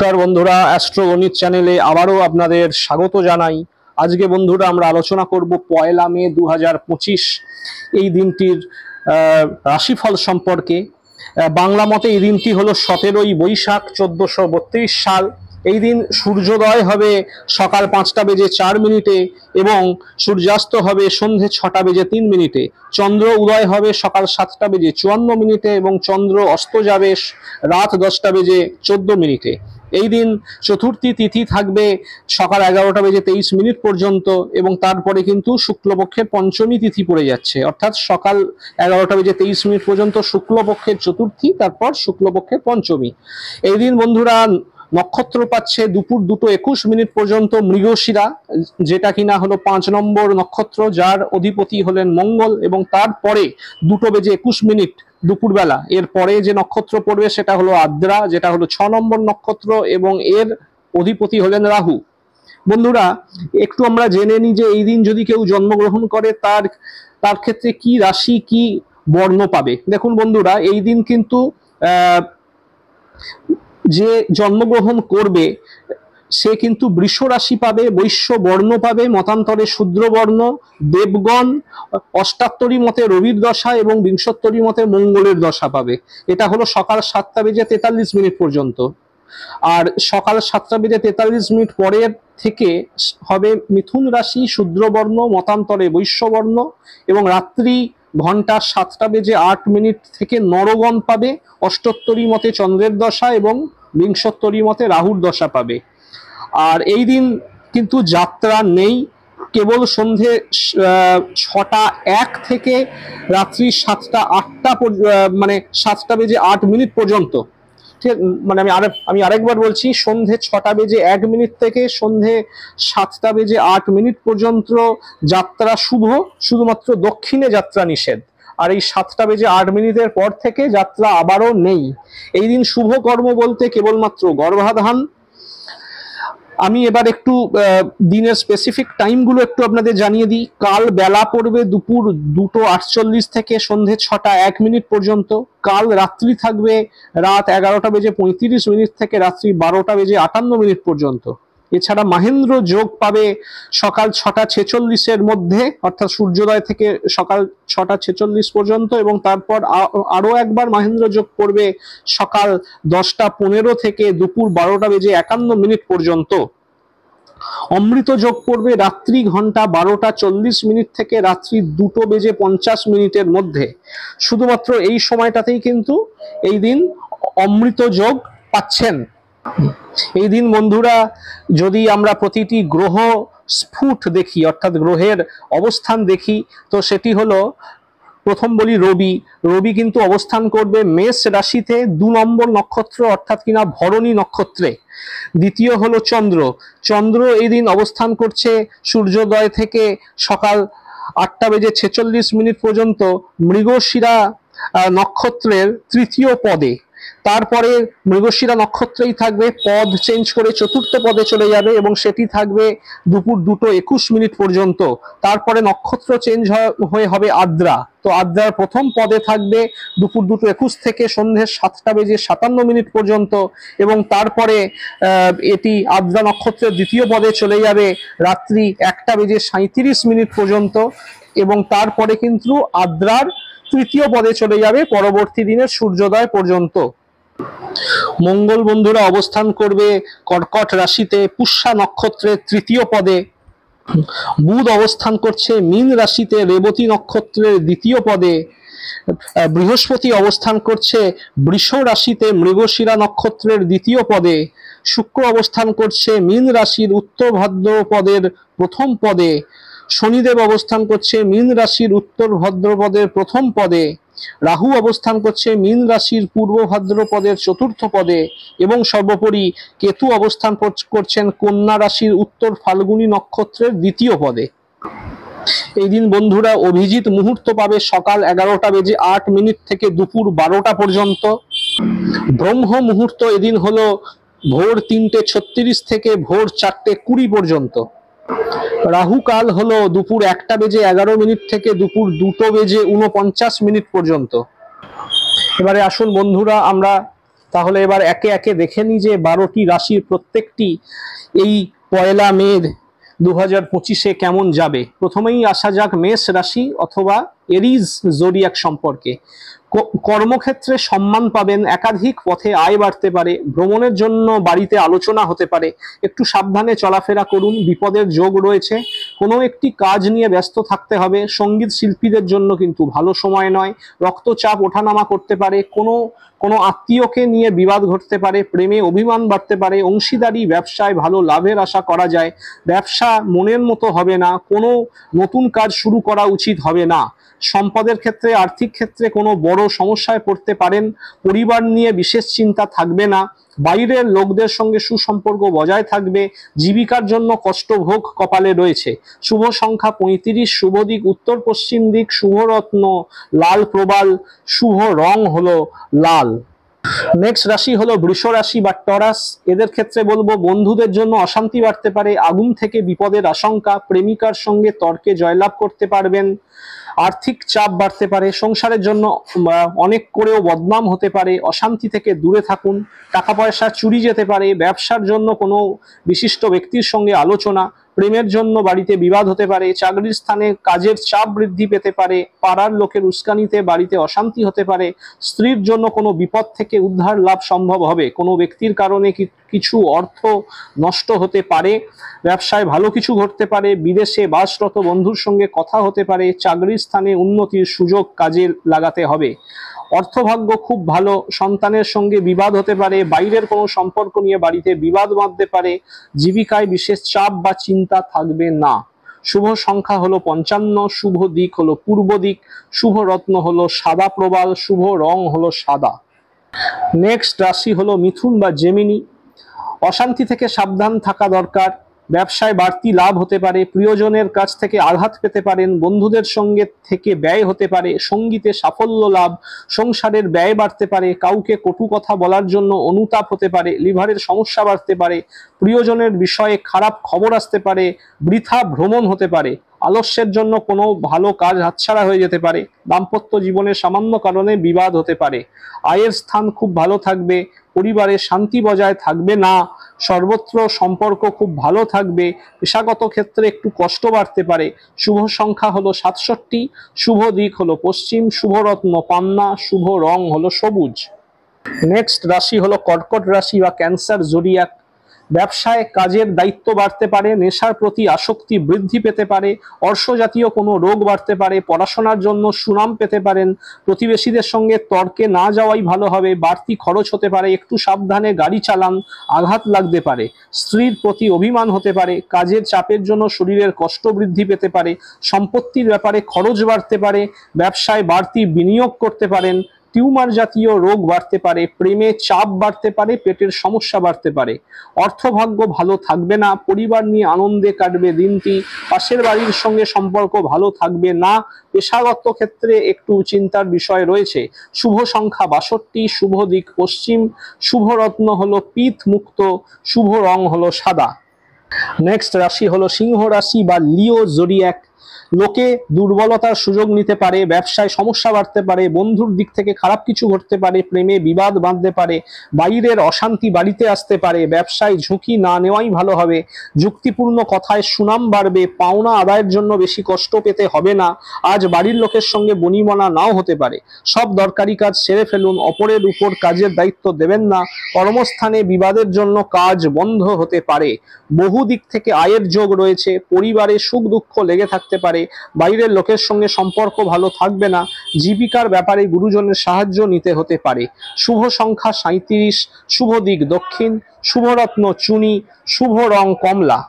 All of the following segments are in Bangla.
নমস্কার বন্ধুরা, অ্যাস্ট্রো গণিত চ্যানেলে আবারও আপনাদের স্বাগত জানাই। আজকে বন্ধুরা আমরা আলোচনা করব 1 মে 2025 এই দিনটির রাশিফল সম্পর্কে। বাংলা মতে এই দিনটি হলো 17ই বৈশাখ 1432 সাল। এই দিন সূর্যোদয় হবে সকাল 5টা বেজে 4 মিনিটে এবং সূর্যাস্ত হবে সন্ধে 6টা বেজে 3 মিনিটে। চন্দ্র উদয় হবে সকাল 7টা বেজে 54 মিনিটে এবং চন্দ্র অস্ত যাবে রাত 10টা বেজে 14 মিনিটে। এই দিন চতুর্থী তিথি থাকবে সকাল 11টা বেজে 23 মিনিট পর্যন্ত এবং তারপরে কিন্তু শুক্লপক্ষের পঞ্চমী তিথি পড়ে যাচ্ছে, অর্থাৎ সকাল 11টা বেজে 23 মিনিট পর্যন্ত শুক্লপক্ষের চতুর্থী, তারপর শুক্লপক্ষের পঞ্চমী। এই দিন বন্ধুরা নক্ষত্র পাচ্ছে দুপুর 2:21 পর্যন্ত মৃগশিরা, যেটা কিনা হলো 5 নম্বর নক্ষত্র, যার অধিপতি হলেন মঙ্গল, এবং তারপরে 2:21 দুপুরবেলা এর পরে যে নক্ষত্র পড়বে সেটা হলো আদ্রা, যেটা হলো 6 নম্বর নক্ষত্র এবং এর অধিপতি হলেন রাহু। বন্ধুরা একটু আমরা জেনে নিই যে এই দিন যদি কেউ জন্মগ্রহণ করে তার ক্ষেত্রে কি রাশি কি বর্ণ পাবে। দেখুন বন্ধুরা, এই দিন কিন্তু যে জন্মগ্রহণ করবে সে কিন্তু বৃষ রাশি পাবে, বৈশ্য বর্ণ পাবে, মতান্তরে শূদ্র বর্ণ, দেবগণ, অষ্টাত্তরী মতে রবির দশা এবং বিংশোত্তরী মতে মঙ্গলের দশা পাবে। এটা হলো সকাল 7টা বেজে 43 মিনিট পর্যন্ত। আর সকাল 7টা বেজে 43 মিনিট পরের থেকে হবে মিথুন রাশি, শূদ্রবর্ণ, মতান্তরে বৈশ্যবর্ণ, এবং রাত্রি ঘন্টা 7টা বেজে 8 মিনিট থেকে নরগণ পাবে, অষ্টোত্তরী মতে চন্দ্রের দশা এবং বিংশোত্তরী মতে রাহুর দশা পাবে। আর এই দিন কিন্তু যাত্রা নেই, কেবল সন্ধে 6টা 1 থেকে রাত্রি 7টা 8টা মানে 7টা বেজে 8 মিনিট পর্যন্ত। ঠিক মানে আমি আরেকবার বলছি, সন্ধে 6টা বেজে 1 মিনিট থেকে সন্ধে 7টা বেজে 8 মিনিট পর্যন্ত যাত্রা শুভ, শুধুমাত্র দক্ষিণে যাত্রা নিষেধ। আর এই 7টা বেজে 8 মিনিটের পর থেকে যাত্রা আবারও নেই। এই দিন শুভ কর্ম বলতে কেবলমাত্র গর্ভাধান। আমি এবার একটু দিনের স্পেসিফিক টাইমগুলো একটু আপনাদের জানিয়ে দিই। কাল বেলা পড়বে দুপুর 2:48 থেকে সন্ধে 6টা 1 মিনিট পর্যন্ত। কাল রাত্রি থাকবে রাত 11টা বেজে 35 মিনিট থেকে রাত্রি 12টা বেজে 58 মিনিট পর্যন্ত। এছাড়া মাহেন্দ্র যোগ পাবে সকাল 6টা 46 মধ্যে, অর্থাৎ সূর্যোদয় থেকে সকাল 6টা 46 পর্যন্ত, এবং তারপর আরো একবার মাহেন্দ্র যোগ পড়বে সকাল 10টা 15 থেকে দুপুর 12টা বেজে 51 মিনিট পর্যন্ত। অমৃত যোগ পড়বে রাত্রি ঘন্টা 12টা 40 থেকে রাত্রি 2টো বেজে 50 মধ্যে। শুধুমাত্র এই সময়টাতেই কিন্তু এই দিন অমৃত যোগ পাচ্ছেন। এই দিন বন্ধুরা যদি আমরা প্রতিটি গ্রহ স্ফুট দেখি, অর্থাৎ গ্রহের অবস্থান দেখি, তো সেটি হলো, প্রথম বলি রবি। রবি কিন্তু অবস্থান করবে মেষ রাশিতে 2 নম্বর নক্ষত্র, অর্থাৎ কিনা ভরণী নক্ষত্রে। দ্বিতীয় হলো চন্দ্র। চন্দ্র এই দিন অবস্থান করছে সূর্যোদয় থেকে সকাল 8টা বেজে 46 পর্যন্ত মৃগশিরা নক্ষত্রের তৃতীয় পদে। তারপরে মৃগশিরা নক্ষত্রেই থাকবে, পদ চেঞ্জ করে চতুর্থ পদে চলে যাবে এবং সেটি থাকবে দুপুর 2:21 পর্যন্ত। তারপরে নক্ষত্র চেঞ্জ হয়ে হবে আদ্রা। তো আদ্রার প্রথম পদে থাকবে দুপুর 2:21 থেকে সন্ধ্যে 7টা বেজে 57 পর্যন্ত, এবং তারপরে এটি আদ্রা নক্ষত্রের দ্বিতীয় পদে চলে যাবে রাত্রি 1টা বেজে 37 পর্যন্ত, এবং তারপরে কিন্তু আদ্রার তৃতীয় পদে চলে যাবে পরবর্তী দিনের সূর্যোদয় পর্যন্ত। মঙ্গল বন্ধুরা অবস্থান করবে কর্কট রাশিতে পুষ্যা নক্ষত্রের তৃতীয় পদে। বুধ অবস্থান করছে মীন রাশিতে রেবতী নক্ষত্রের দ্বিতীয় পদে। বৃহস্পতি অবস্থান করছে বৃষ রাশিতে মৃগশিরা নক্ষত্রের দ্বিতীয় পদে। শুক্র অবস্থান করছে মীন রাশির উত্তর ভাদ্রপদের প্রথম পদে। শনিদেব অবস্থান করছে মীন রাশির উত্তর ভাদ্রপদের প্রথম পদে। রাহু অবস্থান করছে মীন রাশির পূর্ব ভাদ্রপদের চতুর্থ পদে, এবং সর্বোপরি কেতু অবস্থান করছেন কন্যা রাশির উত্তর ফাল্গুনী নক্ষত্রের দ্বিতীয় পদে। এই দিন বন্ধুরা অভিজিৎ মুহূর্ত পাবে সকাল 11টা বেজে 8 থেকে দুপুর 12টা পর্যন্ত। ব্রহ্ম মুহূর্ত এদিন হলো ভোর 3:36 থেকে ভোর 4:20 পর্যন্ত। রাহু কাল হলো দুপুর 1টা বেজে 11 থেকে দুপুর 2টো বেজে 49 পর্যন্ত। এবারে আসুন বন্ধুরা আমরা তাহলে এবার একে একে দেখে নি যে 12টি রাশির প্রত্যেকটি এই 1 মে 2025-এ কেমন যাবে। প্রথমেই আসা যাক মেষ রাশি অথবা এরিজ জোডিয়াক সম্পর্কে। কর্মক্ষেত্রে সম্মান পাবেন, একাধিক পথে আয় বাড়তে পারে, ভ্রমণের জন্য বাড়িতে আলোচনা হতে পারে। একটু সাবধানে চলাফেরা করুন, বিপদের যোগ রয়েছে। কোনো একটি কাজ নিয়ে ব্যস্ত থাকতে হবে। সঙ্গীত শিল্পীদের জন্য কিন্তু ভালো সময় নয়। রক্তচাপ ওঠানামা করতে পারে, কোনো কোনো আত্মীয়কে নিয়ে বিবাদ ঘটতে পারে, প্রেমে অভিমান বাড়তে পারে, অংশীদারি ব্যবসায় ভালো লাভের আশা করা যায়। ব্যবসা মনের মতো হবে না, কোনো নতুন কাজ শুরু করা উচিত হবে না। সম্পদের ক্ষেত্রে, আর্থিক ক্ষেত্রে কোনো বড় সমস্যায় পড়তে পারেন। পরিবার নিয়ে বিশেষ চিন্তা থাকবে না। বাইরের লোকদের সঙ্গে সুসম্পর্ক বজায় থাকবে। জীবিকার জন্য কষ্টভোগ কপালে রয়েছে। শুভ সংখ্যা 35, শুভ দিক উত্তর পশ্চিম দিক, শুভ রত্ন লাল প্রবাল, শুভ রং হলো লাল। নেক্সট রাশি হলো বৃষ রাশি বা টরাস। এদের ক্ষেত্রে বলবো বন্ধুদের জন্য অশান্তি বাড়তে পারে, আগুন থেকে বিপদের আশঙ্কা, প্রেমিকার সঙ্গে তর্কে জয়লাভ করতে পারবেন। আর্থিক চাপ বাড়তে পারে, সংসারের জন্য অনেক করেও বদনাম হতে পারে। অশান্তি থেকে দূরে থাকুন। টাকা পয়সা চুরি যেতে পারে। ব্যবসার জন্য কোনো বিশিষ্ট ব্যক্তির সঙ্গে আলোচনা। প্রেমের জন্য বাড়িতে বিবাদ হতে পারে। চাকরির স্থানে কাজের চাপ বৃদ্ধি পেতে পারে। পাড়ার লোকের উস্কানিতে বাড়িতে অশান্তি হতে পারে। স্ত্রীর জন্য কোনো বিপদ থেকে উদ্ধার লাভ সম্ভব হবে। কোনো ব্যক্তির কারণে কিছু অর্থ নষ্ট হতে পারে। ব্যবসায় ভালো কিছু ঘটতে পারে। বিদেশে বাসরত বন্ধুর সঙ্গে কথা হতে পারে। চাকরির স্থানে উন্নতির সুযোগ কাজে লাগাতে হবে। অর্থভাগ্য খুব ভালো। সন্তানের সঙ্গে বিবাদ হতে পারে। বাইরের কোনো সম্পর্ক নিয়ে বাড়িতে বিবাদ বাঁধতে পারে। জীবিকায় বিশেষ চাপ বা চিন্তা থাকবে না। শুভ সংখ্যা হলো 55, শুভ দিক হলো পূর্ব দিক, শুভ রত্ন হলো সাদা প্রবাল, শুভ রং হলো সাদা। নেক্সট রাশি হলো মিথুন বা জেমিনি। অশান্তি থেকে সাবধান থাকা দরকার। ব্যবসায় বাড়তি লাভ হতে পারে। প্রিয়জনের কাছ থেকে আঘাত পেতে পারেন। বন্ধুদের সঙ্গে থেকে ব্যয় হতে পারে। সঙ্গীতে সাফল্য লাভ। সংসারের ব্যয় বাড়তে পারে। কাউকে কটু কথা বলার জন্য অনুতাপ হতে পারে। লিভারের সমস্যা বাড়তে পারে। প্রিয়জনের বিষয়ে খারাপ খবর আসতে পারে। বৃথা ভ্রমণ হতে পারে। আলস্যের জন্য কোনো ভালো কাজ হাতছাড়া হয়ে যেতে পারে। দাম্পত্য জীবনে সামান্য কারণে বিবাদ হতে পারে। আয়ের স্থান খুব ভালো থাকবে। পরিবারে শান্তি বজায় থাকবে না। সর্বত্র সম্পর্ক খুব ভালো থাকবে। পেশাগত ক্ষেত্রে একটু কষ্ট বাড়তে পারে। শুভ সংখ্যা হলো 67, শুভ দিক হলো পশ্চিম, শুভ রত্ন পান্না, শুভ রং হলো সবুজ। নেক্সট রাশি হলো কর্কট রাশি বা ক্যান্সার জোডিয়াক। ব্যবসায় কাজের দায়িত্ব বাড়তে পারে। নেশার প্রতি আসক্তি বৃদ্ধি পেতে পারে। অর্শজাতীয় কোনো রোগ বাড়তে পারে। পড়াশোনার জন্য সুনাম পেতে পারেন। প্রতিবেশীদের সঙ্গে তর্কে না যাওয়াই ভালো হবে। বাড়তি খরচ হতে পারে। একটু সাবধানে গাড়ি চালান, আঘাত লাগতে পারে। স্ত্রীর প্রতি অভিমান হতে পারে। কাজের চাপের জন্য শরীরের কষ্ট বৃদ্ধি পেতে পারে। সম্পত্তির ব্যাপারে খরচ বাড়তে পারে। ব্যবসায় বাড়তি বিনিয়োগ করতে পারেন। টিউমার জাতীয় রোগ বাড়তে পারে। প্রেমে চাপ বাড়তে পারে। পেটের সমস্যা বাড়তে পারে। অর্থভাগ্য ভালো থাকবে না। পরিবার নিয়ে আনন্দে কাটবে দিনটি। পাশের বাড়ির সঙ্গে সম্পর্ক ভালো থাকবে না। পেশাগত ক্ষেত্রে একটু চিন্তার বিষয় রয়েছে। শুভ সংখ্যা 62, শুভ দিক পশ্চিম, শুভ রত্ন হলো পিত মুক্ত, শুভ রং হলো সাদা। নেক্সট রাশি হলো সিংহ রাশি বা লিও জোডিয়াক। লোকে দুর্বলতার সুযোগ নিতে পারে। ব্যবসায় সমস্যা বাড়তে পারে। বন্ধুর দিক থেকে খারাপ কিছু ঘটতে পারে। প্রেমে বিবাদ বাঁধতে পারে। বাইরের অশান্তি বাড়িতে আসতে পারে। ব্যবসায় ঝুঁকি না নেওয়াই ভালো হবে। যুক্তিপূর্ণ কথায় সুনাম বাড়বে। পাওনা আদায়ের জন্য বেশি কষ্ট পেতে হবে না। আজ বাড়ির লোকের সঙ্গে বনিবনা নাও হতে পারে। সব দরকারি কাজ সেরে ফেলুন। অপরের উপর কাজের দায়িত্ব দেবেন না। কর্মস্থানে বিবাদের জন্য কাজ বন্ধ হতে পারে। বহু দিক থেকে আয়ের যোগ রয়েছে। পরিবারে সুখ দুঃখ লেগে থাকতে পারে। বাইরের লোকের সঙ্গে সম্পর্ক ভালো থাকবে না। জীবিকার ব্যাপারে গুরুজনের সাহায্য নিতে হতে পারে। শুভ সংখ্যা 37, শুভ দিক দক্ষিণ, শুভ রত্ন চুনি, শুভ রং কমলা।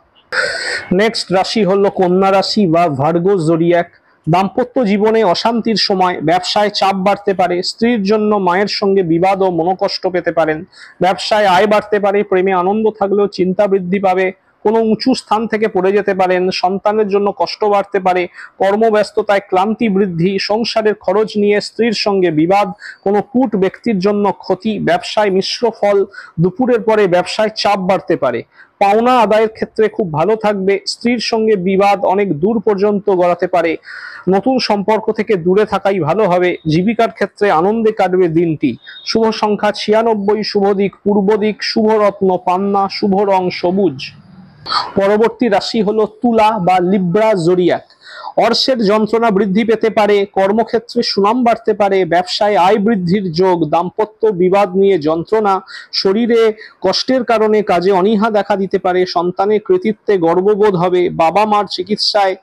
নেক্সট রাশি হলো কন্যা রাশি বা ভার্গো জোডিয়াক। দাম্পত্য জীবনে অশান্তির সময়। ব্যবসায় চাপ বাড়তে পারে। স্ত্রীর জন্য মায়ের সঙ্গে বিবাদ ও মনোকষ্ট পেতে পারেন। ব্যবসায় আয় বাড়তে পারে। প্রেমে আনন্দ থাকলেও চিন্তা বৃদ্ধি পাবে। কোনো উঁচু স্থান থেকে পড়ে যেতে পারেন, সন্তানের জন্য কষ্ট বাড়তে পারে, কর্মব্যস্ততায় ক্লান্তি বৃদ্ধি, সংসারের খরচ নিয়ে স্ত্রীর সঙ্গে বিবাদ, কোনো কূট ব্যক্তির জন্য ক্ষতি, ব্যবসায় মিশ্র ফল, দুপুরের পরে ব্যবসায় চাপ বাড়তে পারে। পাওনা আদায়ের ক্ষেত্রে খুব ভালো থাকবে, স্ত্রীর সঙ্গে বিবাদ অনেক দূর পর্যন্ত গড়াতে পারে, নতুন সম্পর্ক থেকে দূরে থাকাই ভালো হবে। জীবিকার ক্ষেত্রে আনন্দে কাটবে দিনটি। শুভ সংখ্যা 96, শুভ দিক পূর্ব দিক, শুভ রত্ন পান্না, শুভ রং সবুজ। পরবর্তী রাশি হলো তুলা বা লিব্রা জোডিয়াক। অর্শের যন্ত্রণা বৃদ্ধি পেতে পারে, কর্মক্ষেত্রে সুনাম বাড়তে পারে, ব্যবসায় আয় বৃদ্ধির যোগ, দাম্পত্য বিবাদ নিয়ে যন্ত্রণা, শরীরে কষ্টের কারণে কাজে অনীহা দেখা দিতে পারে, সন্তানের কৃতিত্বে গর্ববোধ হবে, বাবা মার চিকিৎসায়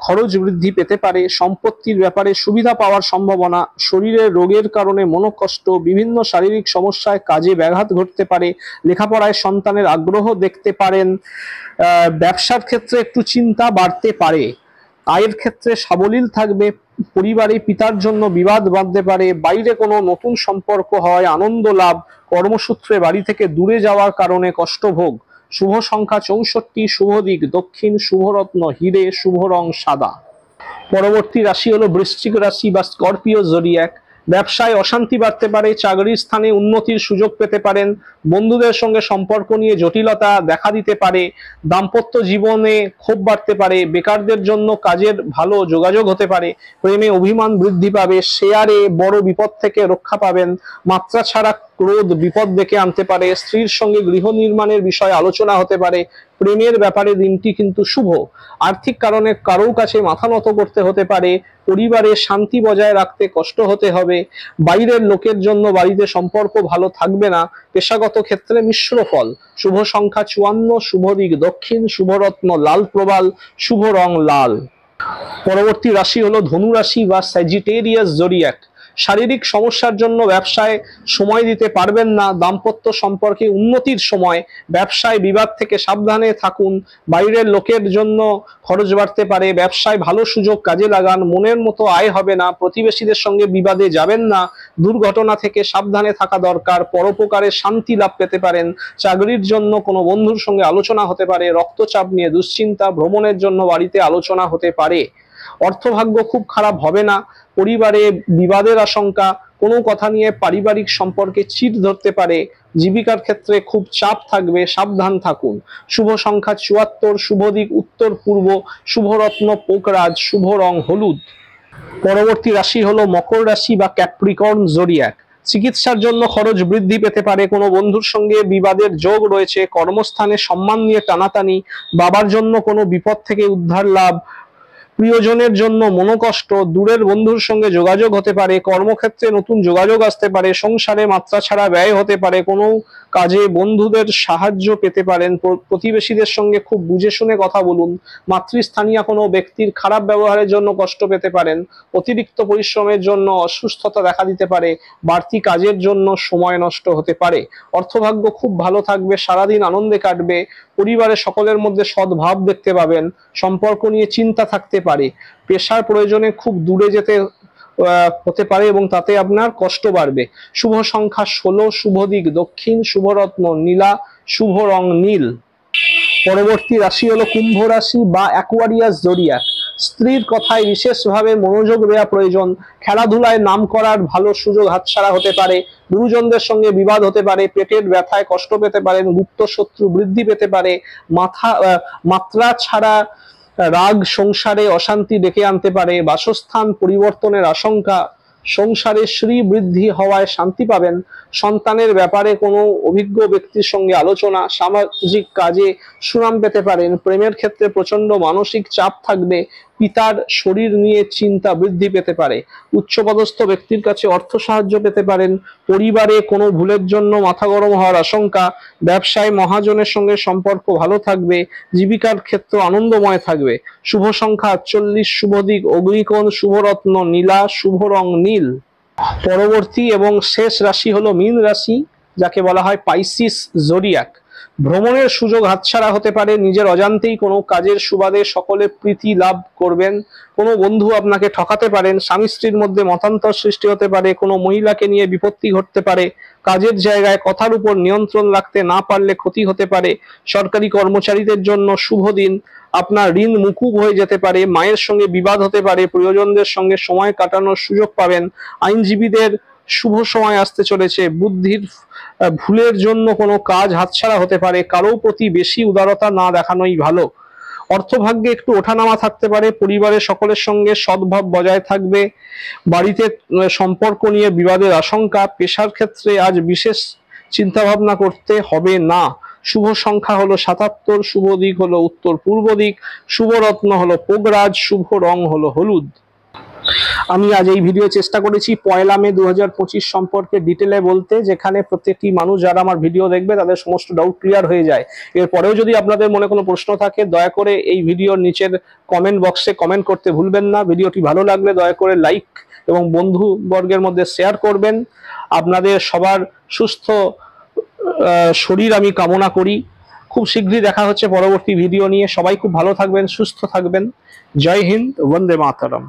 খরচ বৃদ্ধি পেতে পারে, সম্পত্তির ব্যাপারে সুবিধা পাওয়ার সম্ভাবনা, শরীরের রোগের কারণে মনোকষ্ট, বিভিন্ন শারীরিক সমস্যায় কাজে ব্যাঘাত ঘটতে পারে, লেখাপড়ায় সন্তানের আগ্রহ দেখতে পারেন, ব্যবসার ক্ষেত্রে একটু চিন্তা বাড়তে পারে, আয়ের ক্ষেত্রে সাবলীল থাকবে, পরিবারে পিতার জন্য বিবাদ বাঁধতে পারে, বাইরে কোনো নতুন সম্পর্ক হয়, আনন্দ লাভ, কর্মসূত্রে বাড়ি থেকে দূরে যাওয়ার কারণে কষ্টভোগ। শুভ সংখ্যা 64, শুভ দিক দক্ষিণ, শুভরত্ন হিরে, শুভ রং সাদা। পরবর্তী রাশি হলো বৃশ্চিক রাশি বা স্করপিও জোডিয়াক। ব্যবসায় অশান্তি বাড়তে পারে, চাকরির স্থানে উন্নতির সুযোগ পেতে পারেন, বন্ধুদের সঙ্গে সম্পর্ক নিয়ে জটিলতা দেখা দিতে পারে, দাম্পত্য জীবনে ক্ষোভ বাড়তে পারে, বেকারদের জন্য কাজের ভালো যোগাযোগ হতে পারে, প্রেমে অভিমান বৃদ্ধি পাবে, শেয়ারে বড় বিপদ থেকে রক্ষা পাবেন, মাত্রা ছাড়া ক্রোধ বিপদ ডেকে আনতে পারে, স্ত্রীর সঙ্গে গৃহ নির্মাণের বিষয়ে আলোচনা হতে পারে, প্রেমের ব্যাপারে দিনটি কিন্তু শুভ। আর্থিক কারণে কারোর কাছে মাথা নত করতে হতে পারে, পরিবারে শান্তি বজায় রাখতে কষ্ট হতে হবে, বাইরের লোকের জন্য বাড়িতে সম্পর্ক ভালো থাকবে না, পেশাগত ক্ষেত্রে মিশ্র ফল। শুভ সংখ্যা 54, শুভ দিক দক্ষিণ, শুভরত্ন লাল প্রবাল, শুভ রং লাল। পরবর্তী রাশি হলো ধনু রাশি বা স্যাজিটেরিয়াস জোডিয়াক। শারীরিক সমস্যার জন্য ব্যবসায় সময় দিতে পারবেন না, দাম্পত্য সম্পর্কে উন্নতির সময়, ব্যবসায় বিবাদ থেকে সাবধানে থাকুন, বাইরের লোকের জন্য খরচ বাড়তে পারে, ব্যবসায় ভালো সুযোগ কাজে লাগান, মনের মতো আয় হবে না, প্রতিবেশীদের সঙ্গে বিবাদে যাবেন না, দুর্ঘটনা থেকে সাবধানে থাকা দরকার, পরোপকারে শান্তি লাভ পেতে পারেন, চাকরির জন্য কোনো বন্ধুর সঙ্গে আলোচনা হতে পারে, রক্তচাপ নিয়ে দুশ্চিন্তা, ভ্রমণের জন্য বাড়িতে আলোচনা হতে পারে। অর্থভাগ্য খুব খারাপ হবে না, পরিবারে বিবাদের আশঙ্কা, কোনো কথা নিয়ে পারিবারিক সম্পর্কে চিড় ধরতে পারে, জীবিকার ক্ষেত্রে খুব চাপ থাকবে, সাবধান থাকুন। শুভ সংখ্যা 74, শুভ দিক উত্তর পূর্ব, শুভরত্ন পোকরাজ, শুভ রং হলুদ। পরবর্তী রাশি হলো মকর রাশি বা ক্যাপ্রিকর্ন জোডিয়াক। চিকিৎসার জন্য খরচ বৃদ্ধি পেতে পারে, কোনো বন্ধুর সঙ্গে বিবাদের যোগ রয়েছে, কর্মস্থানে সম্মান নিয়ে টানাটানি, বাবার জন্য কোনো বিপদ থেকে উদ্ধার লাভ, প্রিয়জনের জন্য মনোকষ্ট, দূরের বন্ধুর সঙ্গে যোগাযোগ হতে পারে, কর্মক্ষেত্রে নতুন যোগাযোগ আসতে পারে, সংসারে মাত্রা ছাড়া ব্যয় হতে পারে, কোনো কাজে বন্ধুদের সাহায্য পেতে পারেন, প্রতিবেশীদের সঙ্গে খুব বুঝে শুনে কথা বলুন, মাতৃস্থানীয় কোনো ব্যক্তির খারাপ ব্যবহারের জন্য কষ্ট পেতে পারেন, অতিরিক্ত পরিশ্রমের জন্য অসুস্থতা দেখা দিতে পারে, বাড়তি কাজের জন্য সময় নষ্ট হতে পারে। অর্থভাগ্য খুব ভালো থাকবে, সারাদিন আনন্দে কাটবে, পরিবারের সকলের মধ্যে সদ্ভাব দেখতে পাবেন, সম্পর্ক নিয়ে চিন্তা থাকতে পারে, পেশার প্রয়োজনে খুব দূরে যেতে হতে পারে এবং তাতে আপনার কষ্ট বাড়বে। শুভ সংখ্যা 16, শুভ দিক দক্ষিণ, শুভরত্ন নীলা, শুভ রং নীল। পরবর্তী রাশি হলো কুম্ভ রাশি বা অ্যাকোয়ারিয়াস জোডিয়াক। স্ত্রীর কথায় বিশেষভাবে মনোযোগ দেওয়া প্রয়োজন, খেলাধুলায় নাম করার ভালো সুযোগ হাতছাড়া হতে পারে, গুরুজনদের সঙ্গে বিবাদ হতে পারে, পেটের ব্যথায় কষ্ট পেতে পারেন, গুপ্ত শত্রু বৃদ্ধি পেতে পারে, মাত্রা ছাড়া রাগ সংসারে অশান্তি ডেকে আনতে পারে, বাসস্থান পরিবর্তনের আশঙ্কা, সংসারে শ্রী বৃদ্ধি হওয়ায় শান্তি পাবেন, সন্তানের ব্যাপারে কোনো অভিজ্ঞ ব্যক্তির সঙ্গে আলোচনা, সামাজিক কাজে সুনাম পেতে পারেন, প্রেমের ক্ষেত্রে প্রচন্ড মানসিক চাপ থাকবে, পিতার শরীর নিয়ে চিন্তা বৃদ্ধি পেতে পারে, উচ্চপদস্থ ব্যক্তির কাছে অর্থ সাহায্য পেতে পারেন, পরিবারে কোনো ভুলের জন্য মাথা গরম হওয়ার আশঙ্কা, ব্যবসায় মহাজনের সঙ্গে সম্পর্ক ভালো থাকবে, জীবিকার ক্ষেত্র আনন্দময় থাকবে। শুভ সংখ্যা 48, শুভ দিক অগ্নিকোণ, শুভরত্ন নীলা, শুভ রং নীল। পরবর্তী এবং শেষ রাশি হলো মীন রাশি, যাকে বলা হয় পাইসিস জোডিয়াক। ভ্রমণের সুযোগ হাতছাড়া হতে পারে, নিজের অজান্তেই কোনো কাজের সুবাদে সকলের প্রীতি লাভ করবেন, কোনো বন্ধু আপনাকে ঠকাতে পারেন, স্বামী স্ত্রীর মধ্যে মতান্তর সৃষ্টি হতে পারে, কোনো মহিলাকে নিয়ে বিপত্তি ঘটতে পারে, কাজের জায়গায় কথার উপর নিয়ন্ত্রণ রাখতে না পারলে ক্ষতি হতে পারে, সরকারি কর্মচারীদের জন্য শুভ দিন, আপনার ঋণ মুকুব হয়ে যেতে পারে, মায়ের সঙ্গে বিবাদ হতে পারে, প্রিয়জনদের সঙ্গে সময় কাটানোর সুযোগ পাবেন, আইনজীবীদের শুভ সময় আসতে চলেছে, বুদ্ধির ভুলের জন্য কোনো কাজ হাতছাড়া হতে পারে, কারো প্রতি বেশি উদারতা না দেখানোই ভালো। অর্থভাগ্যে একটু ওঠানামা থাকতে পারে, পরিবারের সকলের সঙ্গে সদ্ভাব বজায় থাকবে, বাড়িতে সম্পর্ক নিয়ে বিবাদের আশঙ্কা, পেশার ক্ষেত্রে আজ বিশেষ চিন্তা ভাবনা করতে হবে না। শুভ সংখ্যা হলো ৭৭, শুভ দিক হলো উত্তর পূর্ব দিক, শুভ রত্ন হলো পোগরাজ, শুভ রং হলো হলুদ। আমি আজ এই ভিডিও চেষ্টা করেছি 1 মে 2025 সম্পর্কে ডিটেলে বলতে, যেখানে প্রত্যেকটি মানুষ যারা আমার ভিডিও দেখবে তাদের সমস্ত ডাউট ক্লিয়ার হয়ে যায়। এরপরেও যদি আপনাদের মনে কোনো প্রশ্ন থাকে, দয়া করে এই ভিডিওর নিচের কমেন্ট বক্সে কমেন্ট করতে ভুলবেন না। ভিডিওটি ভালো লাগলে দয়া করে লাইক এবং বন্ধু বর্গের মধ্যে শেয়ার করবেন। আপনাদের সবার সুস্থ শরীর আমি কামনা করি। খুব শীঘ্রই দেখা হচ্ছে পরবর্তী ভিডিও নিয়ে। সবাই খুব ভালো থাকবেন, সুস্থ থাকবেন। জয় হিন্দ, বন্দে মাতরম।